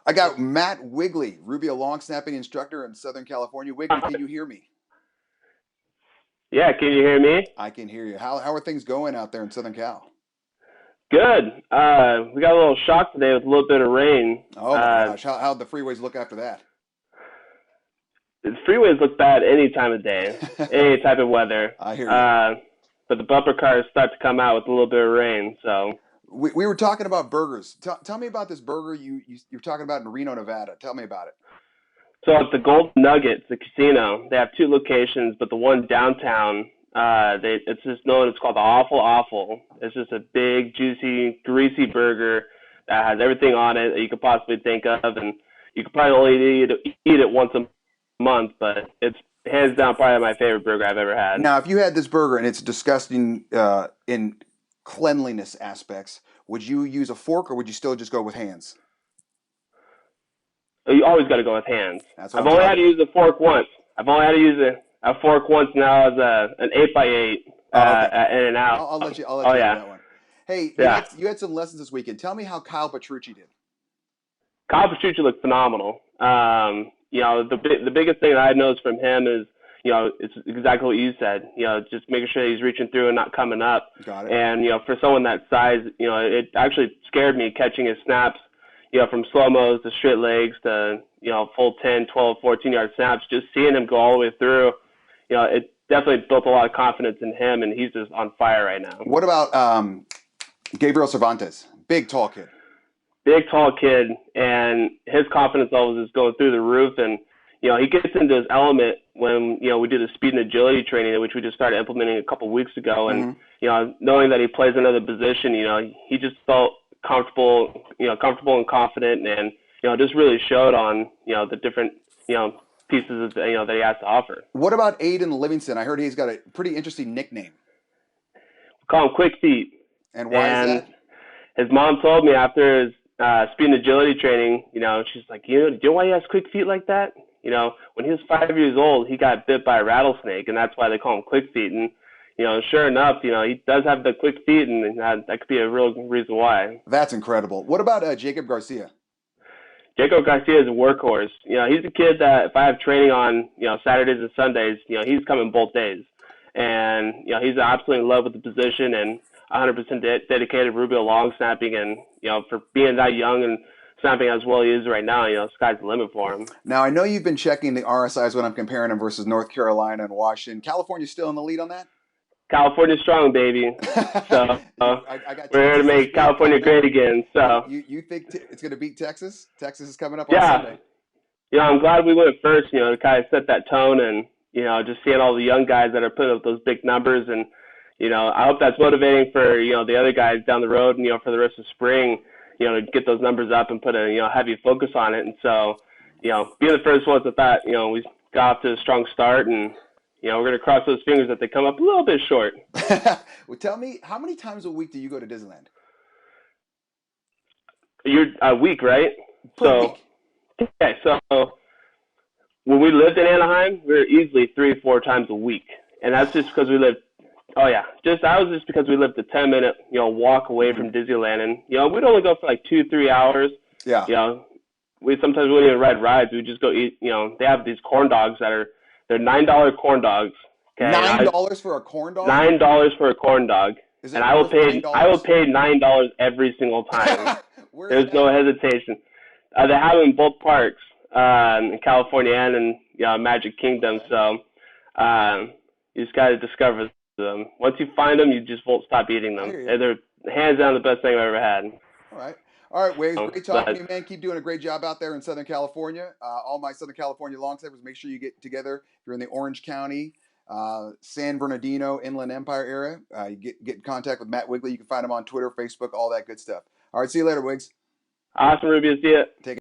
I got Matt Wigley, Rubio long snapping instructor in Southern California. Wigley, can you hear me? Yeah, can you hear me? I can hear you. How are things going out there in Southern Cal? Good. We got a little shock today with a little bit of rain. Oh my gosh, how'd the freeways look after that? The freeways look bad any time of day, any type of weather. I hear you. Uh, but the bumper cars start to come out with a little bit of rain. So, We were talking about burgers. Tell me about this burger you're talking about in Reno, Nevada. Tell me about it. so at the Golden Nuggets, the casino, they have two locations, but the one downtown, it's just known. It's called the Awful Awful. It's just a big, juicy, greasy burger that has everything on it that you could possibly think of, and you could probably only eat it once a month, but it's hands down probably my favorite burger I've ever had. Now, if you had this burger and it's disgusting in cleanliness aspects, would you use a fork or would you still just go with hands? You always got to go with hands. That's what I've I'm only had talking to about. use a fork once. I've only had to use a fork once now as an 8x8 Oh, okay. at In and Out. I'll let Oh you have yeah, that one. Hey, you yeah. had you had some lessons this weekend. Tell me how Kyle Petrucci did. Kyle Petrucci looked phenomenal. The biggest thing that I noticed from him is it's exactly what you said. Just making sure he's reaching through and not coming up. Got it. And for someone that size, it actually scared me catching his snaps. From slow mos to straight legs to full 10, 12, 14-yard snaps. Just seeing him go all the way through, it definitely built a lot of confidence in him, and he's just on fire right now. What about Gabriel Cervantes? Big, tall kid. Big, tall kid, and his confidence levels is going through the roof. And he gets into his element when we do the speed and agility training, which we just started implementing a couple weeks ago. And Hmm. knowing that he plays another position, he just felt comfortable and confident, and just really showed on the different pieces of, that he has to offer. What about Aiden Livingston? I heard he's got a pretty interesting nickname. We call him Quick Feet, And why is and that? his mom told me after his speed and agility training, she's like, do you know why he has quick feet like that? When he was 5 years old, he got bit by a rattlesnake, and that's why they call him Quick Feet. And sure enough, he does have the quick feet, and that could be a real reason why. That's incredible. What about Jacob Garcia? Jacob Garcia is a workhorse. He's a kid that if I have training on, Saturdays and Sundays, he's coming both days. And, he's absolutely in love with the position and 100% dedicated Rubio long snapping. And, for being that young and snapping as well he is right now, sky's the limit for him. Now, I know you've been checking the RSIs when I'm comparing them versus North Carolina and Washington. California's still in the lead on that? California strong, baby. So I got we're here to Texas as make being California coming up. great again. So, You think it's going to beat Texas? Texas is coming up on yeah, Sunday. I'm glad we went first, to kind of set that tone and, just seeing all the young guys that are putting up those big numbers. And, I hope that's motivating for, the other guys down the road and, for the rest of spring, to get those numbers up and put a, heavy focus on it. And so, being the first ones at that, we got off to a strong start, and, we're going to cross those fingers that they come up a little bit short. Well, tell me, how many times a week do you go to Disneyland? You're a week, right? Per So, week. okay, so when we lived in Anaheim, we were easily 3 or 4 times a week. And that's just because we lived, oh yeah, that was just because we lived a 10-minute, walk away Hmm. from Disneyland. And, we'd only go for like 2, 3 hours. Yeah. We sometimes wouldn't even ride rides. We'd just go eat, they have these corn dogs they're $9 corn dogs. Okay. And $9 for a corn dog? $9 for a corn dog. Is And it worth nine I will dollars? pay $9 every single time. Where's There's it no at? hesitation. They have them in both parks, in California and in Magic Kingdom. So you just got to discover them. Once you find them, you just won't stop eating I them. hear you. They're hands down the best thing I've ever had. All right. All right, Waves. Great talking But to you, man. Keep doing a great job out there in Southern California. All my Southern California long snappers, make sure you get together. If you're in the Orange County, San Bernardino, Inland Empire area, you get in contact with Matt Wigley. You can find him on Twitter, Facebook, all that good stuff. All right. See you later, Wigs. awesome, Rubio. See ya. Take